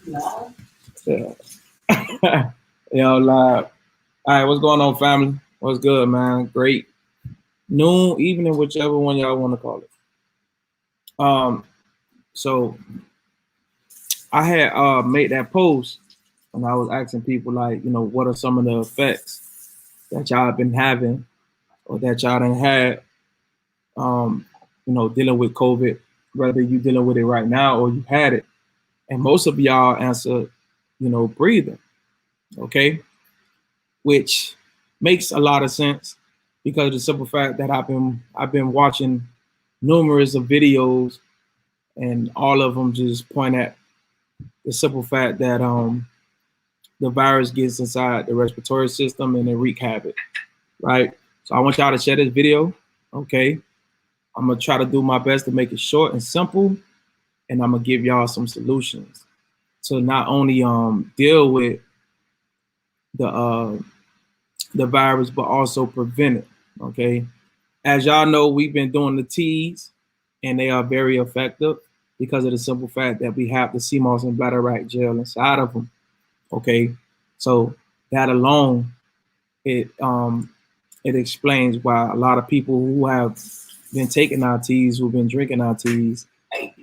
Yeah. Yo, live. All right, what's going on, family? What's good, man? Great. Noon, evening, whichever one y'all want to call it. So I had made that post and I was asking people, like, what are some of the effects that y'all have been having or that y'all done had, dealing with COVID, whether you dealing with it right now or you had it. And most of y'all answered, breathing, okay? Which makes a lot of sense because of the simple fact that I've been watching numerous of videos and all of them just point at the simple fact that the virus gets inside the respiratory system and it wreak havoc, right? So I want y'all to share this video, okay? I'm gonna try to do my best to make it short and simple, and I'm gonna give y'all some solutions to not only deal with the virus, but also prevent it, okay? As y'all know, we've been doing the teas, and they are very effective because of the simple fact that we have the Cmos and bladderwrack gel inside of them, okay? So that alone, it explains why a lot of people who have been taking our teas, who've been drinking our teas, they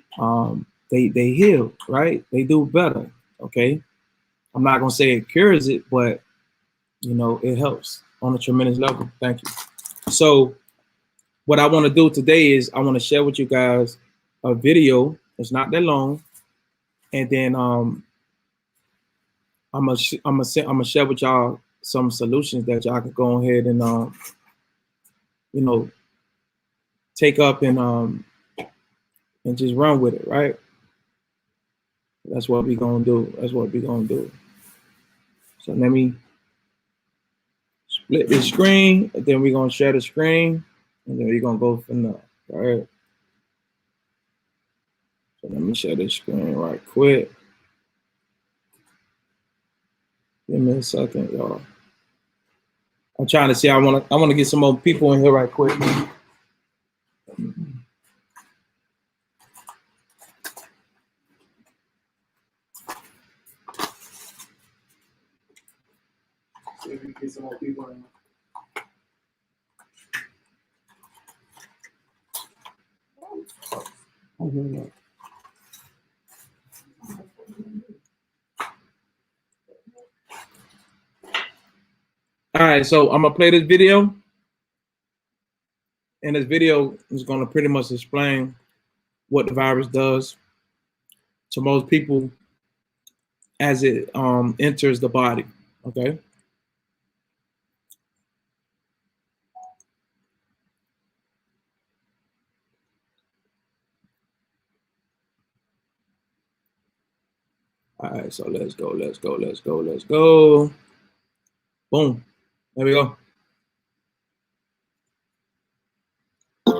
heal, right? They do better, okay? I'm not gonna say it cures it, but it helps on a tremendous level. Thank you. So what I want to do today is I want to share with you guys a video. It's not that long, and then I'm gonna share with y'all some solutions that y'all can go ahead and take up and just run with it, right? That's what we're gonna do. That's what we're gonna do. So let me split the screen, and then we're gonna share the screen, and then we're gonna go from there. All right. So let me share this screen right quick. Give me a second, y'all. I'm trying to see. I wanna get some more people in here right quick. See if we can get some more people in. All right, so I'm gonna play this video, and this video is gonna pretty much explain what the virus does to most people as it enters the body. Okay. All right, so let's go. Boom. There we go.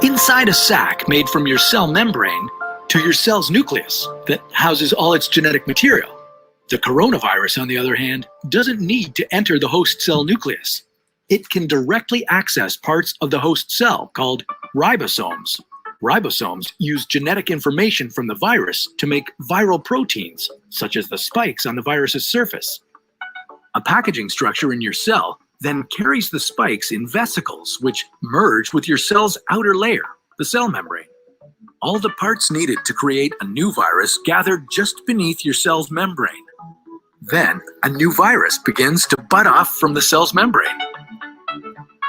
Inside a sac made from your cell membrane to your cell's nucleus that houses all its genetic material. The coronavirus, on the other hand, doesn't need to enter the host cell nucleus. It can directly access parts of the host cell called ribosomes. Ribosomes use genetic information from the virus to make viral proteins, such as the spikes on the virus's surface. A packaging structure in your cell then carries the spikes in vesicles, which merge with your cell's outer layer, the cell membrane. All the parts needed to create a new virus gathered just beneath your cell's membrane. Then, a new virus begins to bud off from the cell's membrane.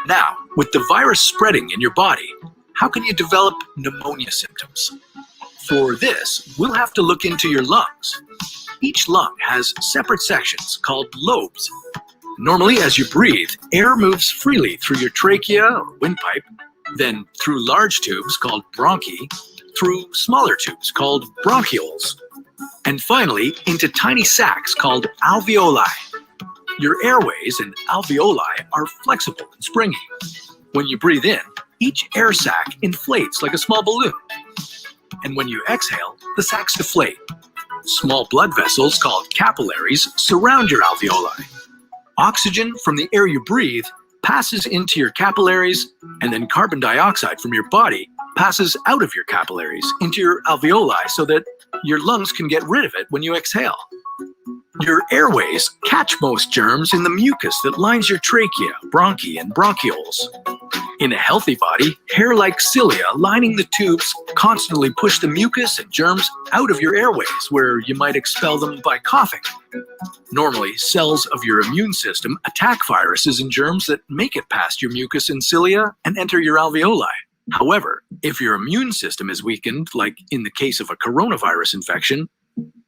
Now, with the virus spreading in your body, how can you develop pneumonia symptoms? For this, we'll have to look into your lungs. Each lung has separate sections called lobes. Normally, as you breathe, air moves freely through your trachea or windpipe, then through large tubes called bronchi, through smaller tubes called bronchioles, and finally into tiny sacs called alveoli. Your airways and alveoli are flexible and springy. When you breathe in, each air sac inflates like a small balloon. And when you exhale, the sacs deflate. Small blood vessels called capillaries surround your alveoli. Oxygen from the air you breathe passes into your capillaries, and then carbon dioxide from your body passes out of your capillaries into your alveoli so that your lungs can get rid of it when you exhale. Your airways catch most germs in the mucus that lines your trachea, bronchi, and bronchioles. In a healthy body, hair-like cilia lining the tubes constantly push the mucus and germs out of your airways, where you might expel them by coughing. Normally, cells of your immune system attack viruses and germs that make it past your mucus and cilia and enter your alveoli. However, if your immune system is weakened, like in the case of a coronavirus infection,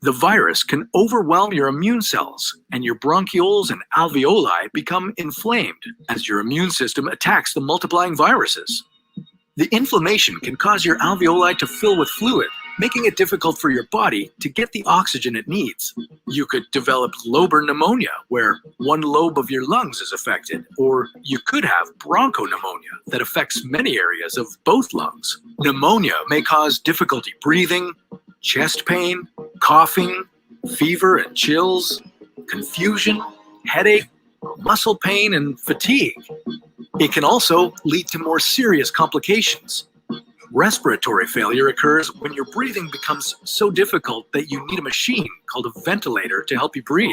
the virus can overwhelm your immune cells, and your bronchioles and alveoli become inflamed as your immune system attacks the multiplying viruses. The inflammation can cause your alveoli to fill with fluid, making it difficult for your body to get the oxygen it needs. You could develop lobar pneumonia, where one lobe of your lungs is affected, or you could have bronchopneumonia that affects many areas of both lungs. Pneumonia may cause difficulty breathing, chest pain, coughing, fever and chills, confusion, headache, muscle pain, and fatigue. It can also lead to more serious complications. Respiratory failure occurs when your breathing becomes so difficult that you need a machine called a ventilator to help you breathe.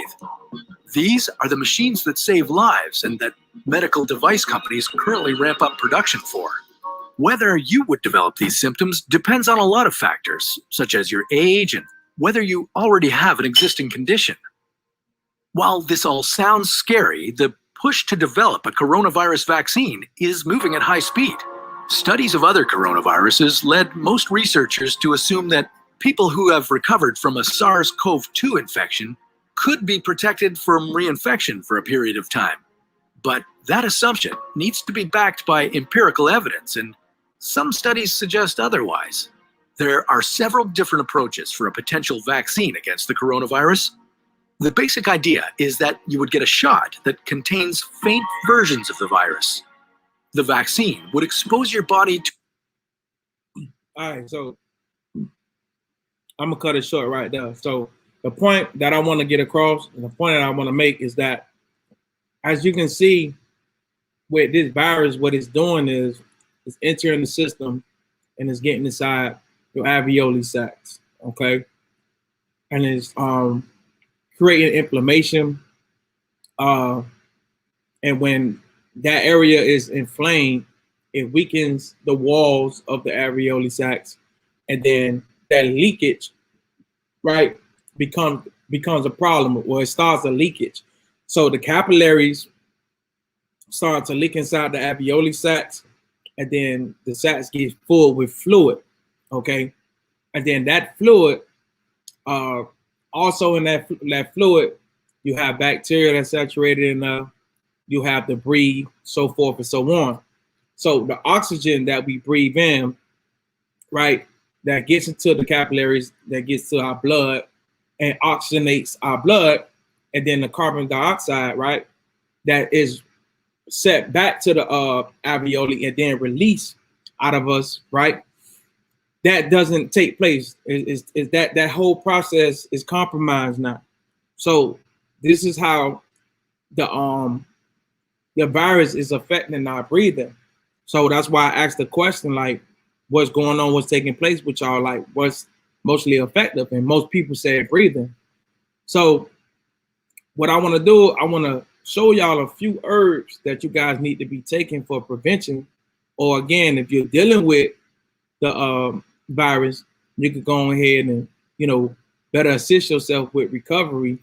These are the machines that save lives and that medical device companies currently ramp up production for. Whether you would develop these symptoms depends on a lot of factors, such as your age and whether you already have an existing condition. While this all sounds scary, the push to develop a coronavirus vaccine is moving at high speed. Studies of other coronaviruses led most researchers to assume that people who have recovered from a SARS-CoV-2 infection could be protected from reinfection for a period of time. But that assumption needs to be backed by empirical evidence, and some studies suggest otherwise. There are several different approaches for a potential vaccine against the coronavirus. The basic idea is that you would get a shot that contains faint versions of the virus. The vaccine would expose your body to... All right, so I'm gonna cut it short right there. So the point that I want to get across, and the point that I want to make is that, as you can see, with this virus, what it's doing is it's entering the system and it's getting inside your alveoli sacs, okay? And it's creating inflammation. And when that area is inflamed, it weakens the walls of the alveoli sacs, and then that leakage, right, becomes a problem, or it starts a leakage. So the capillaries start to leak inside the alveoli sacs, and then the sacs get full with fluid, okay? And then that fluid, also in that fluid, you have bacteria that's saturated in you have debris, so forth and so on. So the oxygen that we breathe in, right, that gets into the capillaries, that gets to our blood and oxygenates our blood, and then the carbon dioxide, right, that is set back to the alveoli and then released out of us, right? That doesn't take place. Is that whole process is compromised now. So this is how the virus is affecting our breathing. So that's why I asked the question, like, what's going on, what's taking place with y'all, like what's mostly effective, and most people say breathing. So what I want to do, I want to show y'all a few herbs that you guys need to be taking for prevention, or again, if you're dealing with the virus, you could go ahead and, you know, better assist yourself with recovery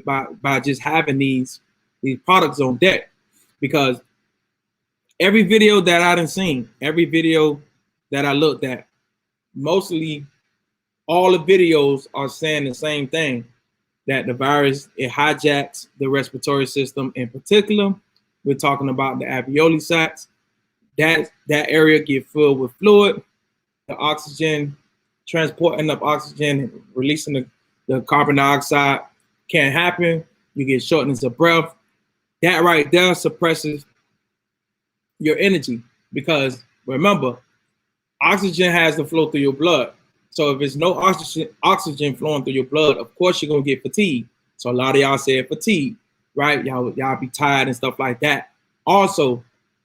by just having these products on deck. Because every video that I done seen, every video that I looked at, mostly all the videos are saying the same thing, that the virus, it hijacks the respiratory system. In particular, we're talking about the alveoli sacs. That area get filled with fluid, the oxygen, transporting of oxygen, releasing the carbon dioxide can't happen. You get shortness of breath. That right there suppresses your energy, because remember, oxygen has to flow through your blood. So if there's no oxygen flowing through your blood, of course you're gonna get fatigued. So a lot of y'all say fatigue, right? Y'all be tired and stuff like that. Also,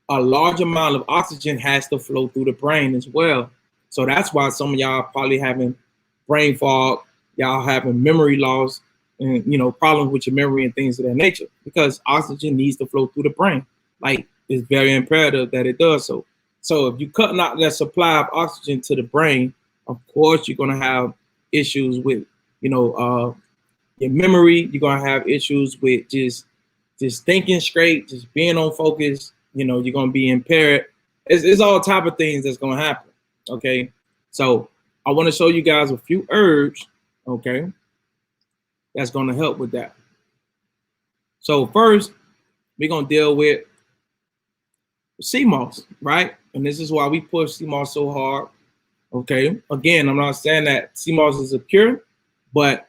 a large amount of oxygen has to flow through the brain as well. So that's why some of y'all probably having brain fog, y'all having memory loss, and problems with your memory and things of that nature, because oxygen needs to flow through the brain. Like, it's very imperative that it does so. So if you cutting out that supply of oxygen to the brain, of course you're gonna have issues with your memory. You're gonna have issues with just thinking straight, just being on focus. You're gonna be impaired. It's all type of things that's gonna happen. Okay, so I want to show you guys a few herbs. Okay, that's gonna help with that. So first, we're gonna deal with Cmos, right? And this is why we push Cmos so hard. Okay, again, I'm not saying that Cmos is a cure, but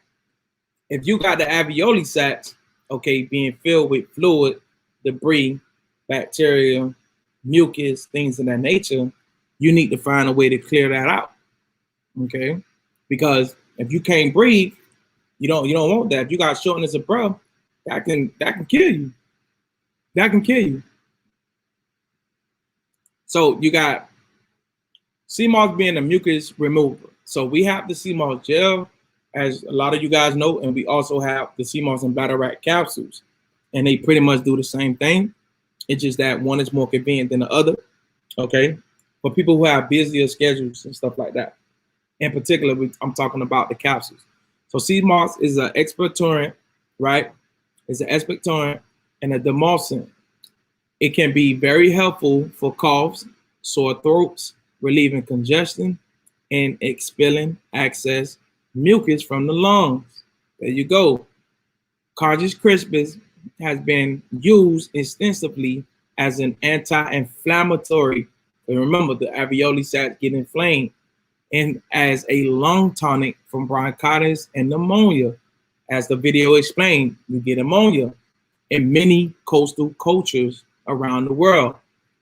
if you got the alveoli sacs, okay, being filled with fluid, debris, bacteria, mucus, things of that nature, you need to find a way to clear that out. Okay, because if you can't breathe, you don't want that. If you got shortness of breath, that can kill you. That can kill you. So you got Cmos being a mucus remover. So we have the Cmos gel, as a lot of you guys know, and we also have the Cmos and bladderwrack capsules, and they pretty much do the same thing. It's just that one is more convenient than the other. Okay, for people who have busier schedules and stuff like that. In particular, I'm talking about the capsules. So Cmos is an expectorant, right? It's an expectorant and a demulcent. It can be very helpful for coughs, sore throats, relieving congestion, and expelling excess mucus from the lungs. There you go. Cardiac crispus has been used extensively as an anti-inflammatory. And remember, the alveoli sacs get inflamed, and as a lung tonic from bronchitis and pneumonia. As the video explained, you get ammonia in many coastal cultures around the world.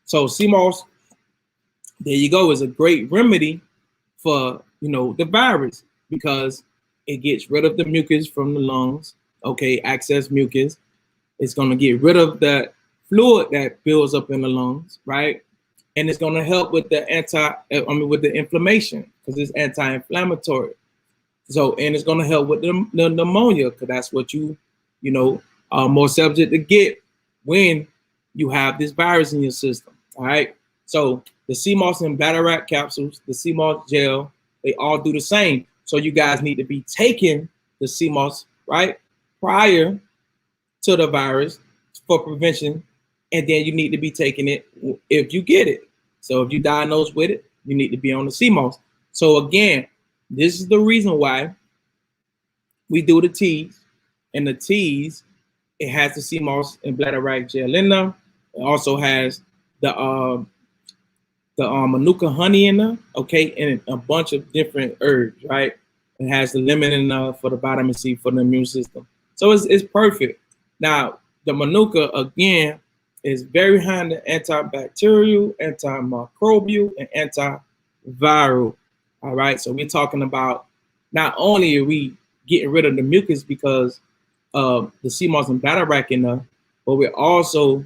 So Cmos, there you go, is a great remedy for the virus, because it gets rid of the mucus from the lungs. Okay, excess mucus. It's going to get rid of that fluid that builds up in the lungs, right? And it's going to help with the with the inflammation, because it's anti-inflammatory. So, and it's going to help with the pneumonia, because that's what you are more subject to get when you have this virus in your system. All right. So the Cmos and bladderwrack capsules, the Cmos gel, they all do the same. So you guys need to be taking the Cmos, right, prior to the virus for prevention, and then you need to be taking it if you get it. So if you diagnosed with it, you need to be on the Cmos. So again, this is the reason why we do the teas. And the teas, it has the Cmos and bladderwrack gel in there. It also has the manuka honey in there, okay, and a bunch of different herbs, right? It has the lemon in there for the vitamin C for the immune system. So it's perfect. Now, the manuka, again, is very high in the antibacterial, antimicrobial, and antiviral. All right, so we're talking about not only are we getting rid of the mucus because of the Cmos and bladderwrack in there, but we're also,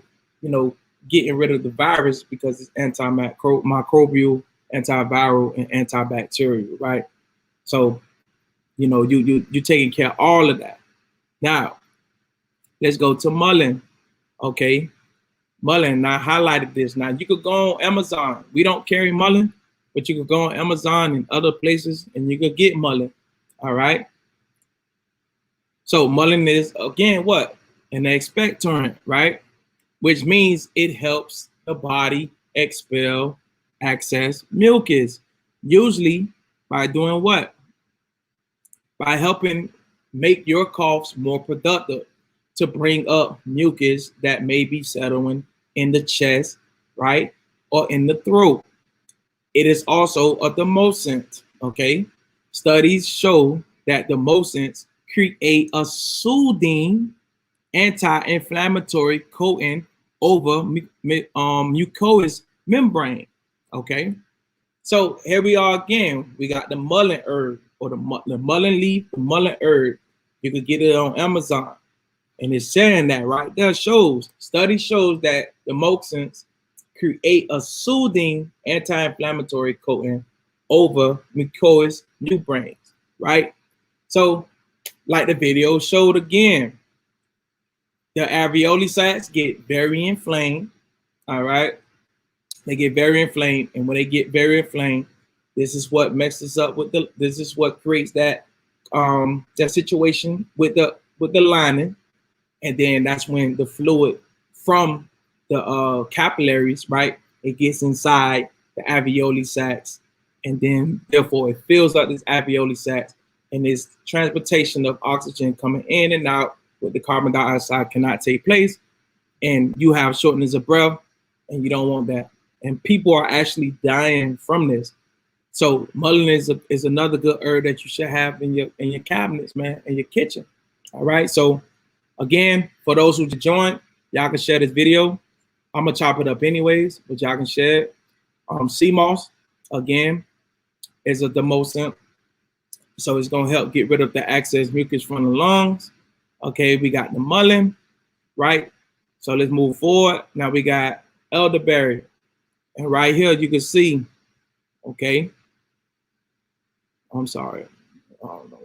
getting rid of the virus because it's antimicrobial, antiviral, and antibacterial, right? So, you're taking care of all of that. Now, let's go to Mullen. Okay, Mullen. Now, I highlighted this. Now, you could go on Amazon. We don't carry Mullen, but you could go on Amazon and other places and you could get Mullen. All right. So Mullen is, again, what? An expectorant, right? Which means it helps the body expel excess mucus, usually by doing what? By helping make your coughs more productive, to bring up mucus that may be settling in the chest, right? Or in the throat. It is also a demulcent, okay? Studies show that demulcents create a soothing anti-inflammatory coating over mucous membrane, okay? So here we are again. We got the Mullen herb, or the Mullen leaf, the Mullen herb. You can get it on Amazon. And it's saying that right there study shows that the demulcents create a soothing anti-inflammatory coating over mucous membranes, right? So like the video showed again, the alveoli sacs get very inflamed. All right. They get very inflamed. And when they get very inflamed, this is what messes up with this is what creates that that situation with the lining. And then that's when the fluid from the capillaries, right, it gets inside the alveoli sacs, and then therefore it fills up this alveoli sacs, and this transportation of oxygen coming in and out with the carbon dioxide cannot take place, and you have shortness of breath, and you don't want that. And people are actually dying from this. So mullein is another good herb that you should have in your cabinets, man, in your kitchen. All right. So again, for those who just joined, y'all can share this video. I'm gonna chop it up anyways, but y'all can share it. Cmos, again, is a demulcent. So it's gonna help get rid of the excess mucus from the lungs. Okay, we got the mullein, right? So let's move forward. Now we got elderberry. And right here you can see, okay. I'm sorry. I don't know.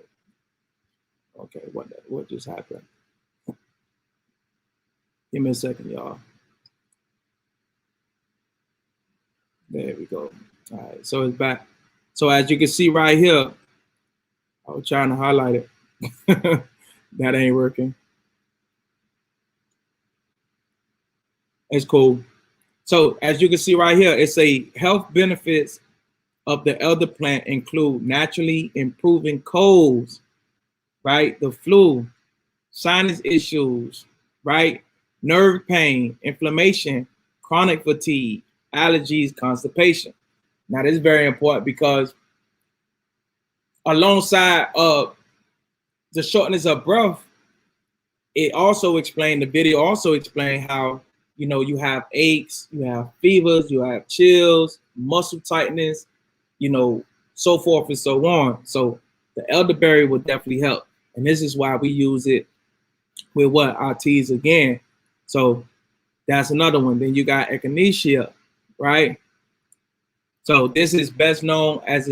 Okay, what just happened? Give me a second, y'all. There we go. All right, so it's back. So as you can see right here, I was trying to highlight it. That ain't working. It's cool. So as you can see right here, it's a health benefits of the elder plant include naturally improving colds, right? The flu, sinus issues, right? Nerve pain, inflammation, chronic fatigue, allergies, constipation. Now this is very important because alongside of the shortness of breath, it also explained, the video also explained how, you know, you have aches, you have fevers, you have chills, muscle tightness, you know, so forth and so on. So the elderberry will definitely help. And this is why we use it with what? Our teas again. So that's another one. Then you got Echinacea, right? So this is best known as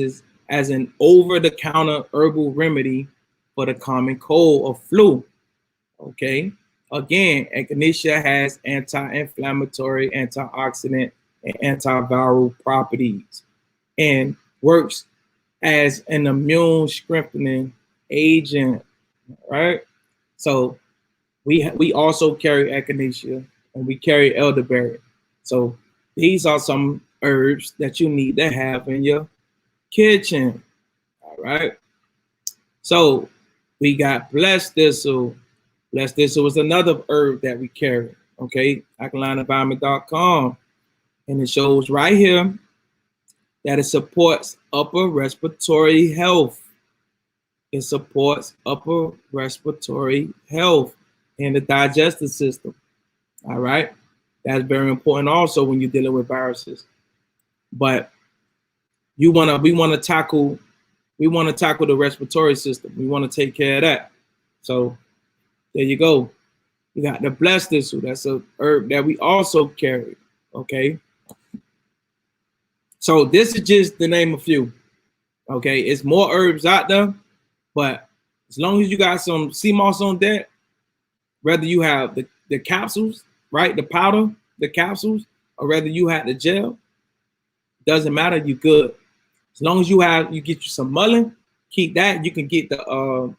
an over-the-counter herbal remedy for the common cold or flu. Okay. Again, Echinacea has anti-inflammatory, antioxidant, and antiviral properties, and works as an immune strengthening agent. Right. So we also carry Echinacea and we carry elderberry. So these are some herbs that you need to have in your kitchen. All right. So we got blessed thistle. Blessed thistle is another herb that we carry. Okay, alkalineenvironment.com, and it shows right here that it supports upper respiratory health. It supports upper respiratory health and the digestive system. All right, that's very important also when you're dealing with viruses. But we want to tackle the respiratory system. We want to take care of that. So there you go. You got the blessed thistle. That's a herb that we also carry. Okay. So this is just the name of a few. Okay, it's more herbs out there, but as long as you got some Cmos on deck, whether you have the capsules, right, the powder, the capsules, or whether you have the gel, doesn't matter. You good. As long as you get you some mullein, keep that. You can get the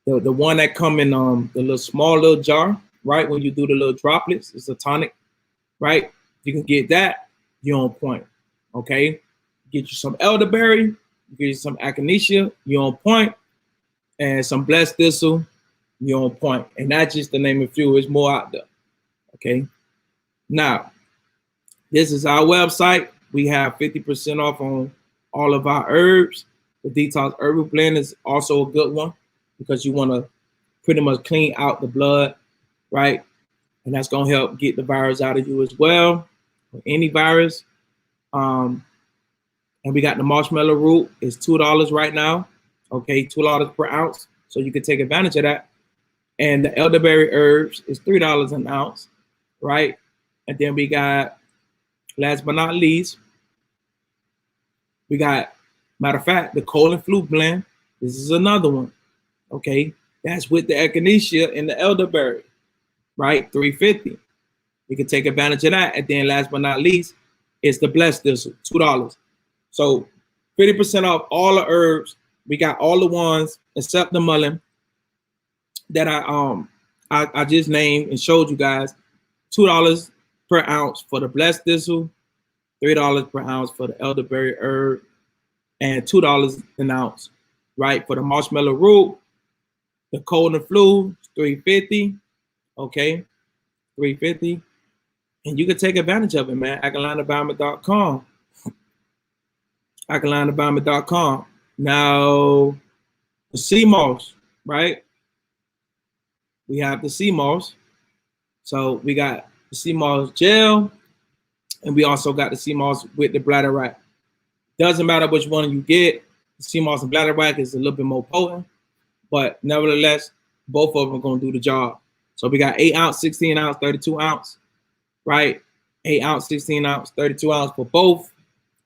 one that come in the little small little jar, right? When you do the little droplets, it's a tonic, right? You can get that. You're on point. Okay. Get you some elderberry, get you some echinacea, you're on point, and some blessed thistle, you're on point. And that's just the name of a few. There's more out there. Okay. Now, this is our website. We have 50% off on all of our herbs. The Detox Herbal Blend is also a good one because you want to pretty much clean out the blood, right? And that's going to help get the virus out of you as well, or any virus. And we got the marshmallow root. It's $2 right now. Okay, $2 per ounce. So you can take advantage of that. And the elderberry herbs is $3 an ounce, right? And then we got, last but not least, we got, matter of fact, the cold and flu blend. This is another one. Okay, that's with the Echinacea and the Elderberry, right? $3.50. You can take advantage of that. And then last but not least, it's the Blessed Thistle, $2. So 50% off all the herbs. We got all the ones except the Mullen that I just named and showed you guys. $2 per ounce for the Blessed Thistle, $3 per ounce for the Elderberry herb, and $2 an ounce, right? For the Marshmallow Root, the cold and flu, $3.50. Okay, $3.50. And you can take advantage of it, man. alkalineenvironment.com. alkalineenvironment.com. Now, the Cmos, right? We have the Cmos. So we got the Cmos gel, and we also got the Cmos with the bladder wrap. Doesn't matter which one you get. The Cmos and bladder wrap is a little bit more potent, but nevertheless, both of them are going to do the job. So we got 8 ounce, 16 ounce, 32 ounce, right? 8 ounce, 16 ounce, 32 ounce for both.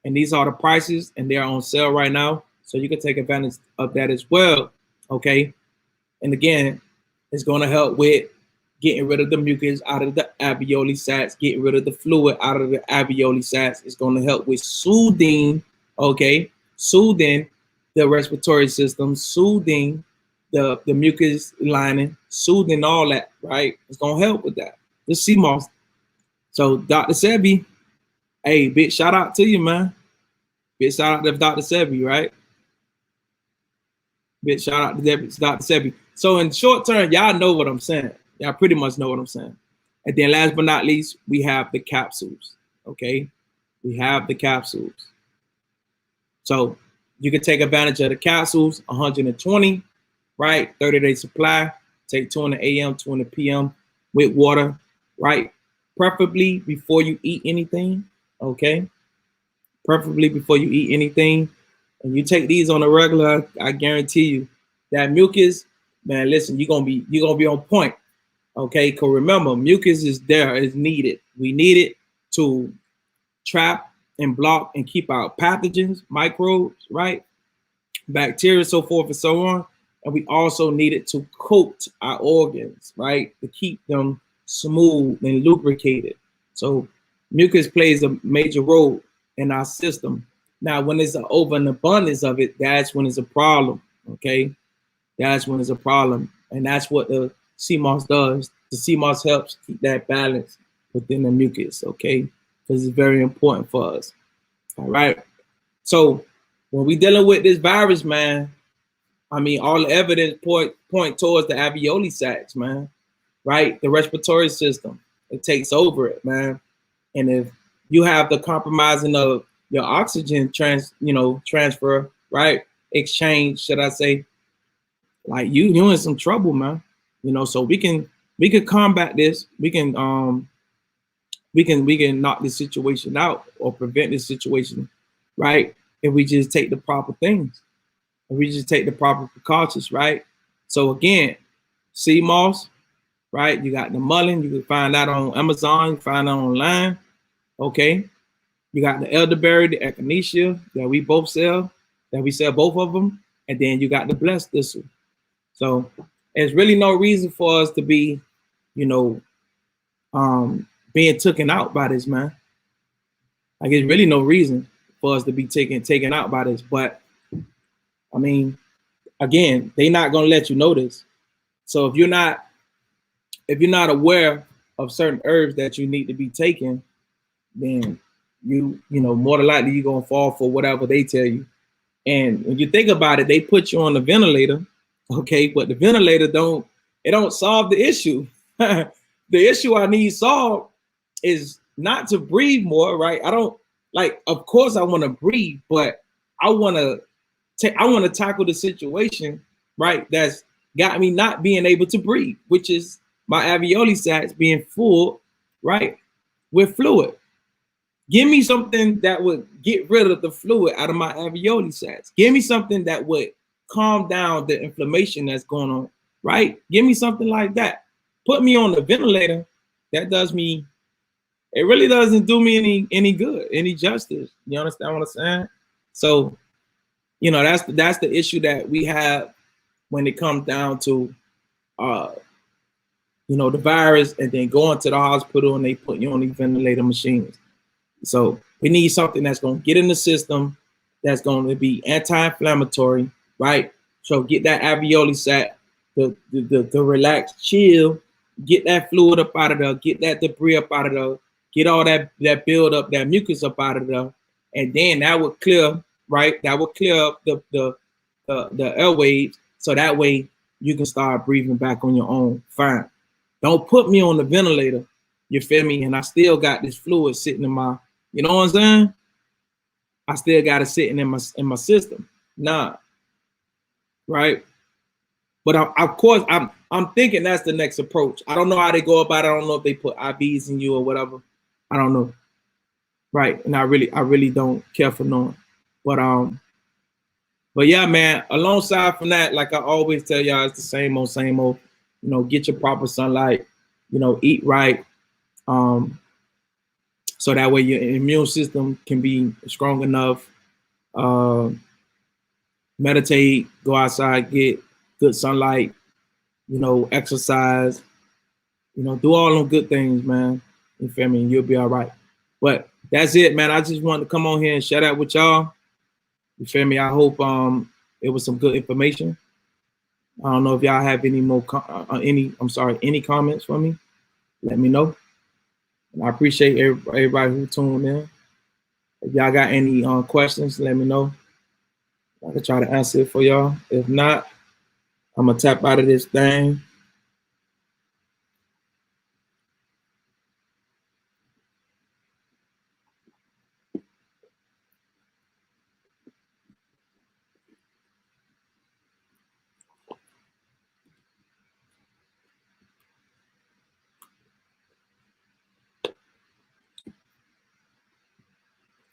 And these are the prices, and they're on sale right now. So you can take advantage of that as well. Okay. And again, it's going to help with getting rid of the mucus out of the alveoli sacs, getting rid of the fluid out of the alveoli sacs. It's going to help with soothing, okay, soothing the respiratory system, soothing the mucus lining, soothing all that, right? It's going to help with that. The Cmos. So Dr. Sebi, hey, big shout out to you, man. Big shout out to Dr. Sebi, right? Big shout out to Dr. Sebi. So in short term, y'all know what I'm saying. Y'all pretty much know what I'm saying. And then last but not least, we have the capsules, okay? We have the capsules. So you can take advantage of the capsules, 120, right? 30-day supply. Take 2 in the AM, 2 in the PM with water, right? Preferably before you eat anything, okay? Preferably before you eat anything. And you take these on a regular, I guarantee you that mucus, man, listen, you're gonna be on point. Okay, because remember, mucus is there, is needed. We need it to trap and block and keep out pathogens, microbes, right? Bacteria, so forth and so on. And we also need it to coat our organs, right? To keep them smooth and lubricated. So mucus plays a major role in our system. Now, when there's an over and abundance of it, that's when it's a problem, okay? That's when it's a problem. And that's what the Cmos does. The Cmos helps keep that balance within the mucus, okay? Because it's very important for us, all right? So when we dealing with this virus, man, I mean, all the evidence point towards the alveoli sacs, man, right? The respiratory system, it takes over it, man. And if you have the compromising of your oxygen transfer, right? Exchange, should I say? Like you're in some trouble, man. You know, so we can combat this. We can knock this situation out or prevent this situation, right? If we just take the proper things, if we just take the proper precautions, right? So again, Cmos, right? You got the Mullen. You can find that on Amazon. You can find that online. Okay. You got the Elderberry, the Echinacea that we both sell, that we sell both of them. And then you got the Blessed Thistle. So there's really no reason for us to be, being taken out by this, man. Like, there's really no reason for us to be taken out by this. But I mean, again, they're not gonna let you know this. So if you're not aware of certain herbs that you need to be taking, then you more than likely you're gonna fall for whatever they tell you. And when you think about it, they put you on the ventilator, okay, but the ventilator don't solve the issue. The issue I need solved is not to breathe more, right? I don't like, of course I want to breathe, but I want to tackle the situation, right? That's got me not being able to breathe, which is my alveoli sacs being full, right, with fluid. Give me something that would get rid of the fluid out of my alveoli sacs. Give me something that would calm down the inflammation that's going on, right? Give me something like that. Put me on the ventilator. That does me, it really doesn't do me any good, any justice. You understand what I'm saying? So, you know, that's the issue that we have when it comes down to you know, the virus, and then going to the hospital and they put you on these ventilator machines. So we need something that's going to get in the system, that's going to be anti-inflammatory, right? So get that alveoli set, the relax, chill, get that fluid up out of there, get that debris up out of there, get all that build up, that mucus up out of there, and then that would clear, right? That would clear up the airwaves, so that way you can start breathing back on your own. Fine. Don't put me on the ventilator, you feel me? And I still got this fluid sitting in my, you know what I'm saying? I still got it sitting in my system. Nah, right? But of course, I'm thinking that's the next approach. I don't know how they go about it. I don't know if they put IVs in you or whatever. I don't know, right? And I really don't care for knowing. But yeah, man. Alongside from that, like I always tell y'all, it's the same old, same old. You know, get your proper sunlight. You know, eat right. So that way your immune system can be strong enough. Meditate, go outside, get good sunlight, you know, exercise, you know, do all them good things, man. You feel me? You'll be all right. But that's it, man. I just wanted to come on here and share that with y'all. You feel me? I hope it was some good information. I don't know if y'all have any more any comments for me. Let me know. And I appreciate everybody who tuned in. If y'all got any questions, let me know. I can try to answer it for y'all. If not, I'm gonna tap out of this thing.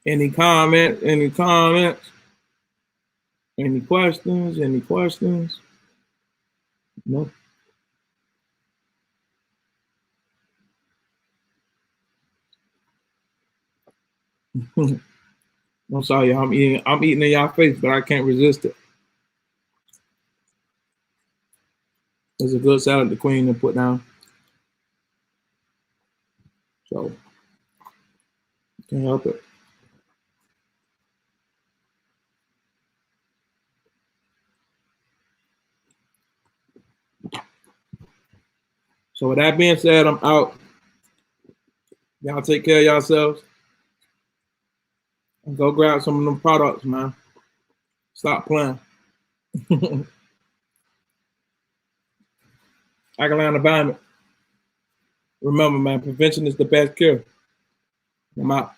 Any comment? Any comments? Any questions? Any questions? No. I'm sorry, I'm eating in y'all face, but I can't resist it. It's a good salad the queen to put down. So can't help it. So with that being said, I'm out. Y'all take care of yourselves. And go grab some of them products, man. Stop playing. Alkaline environment. Remember, man, prevention is the best cure. I'm out.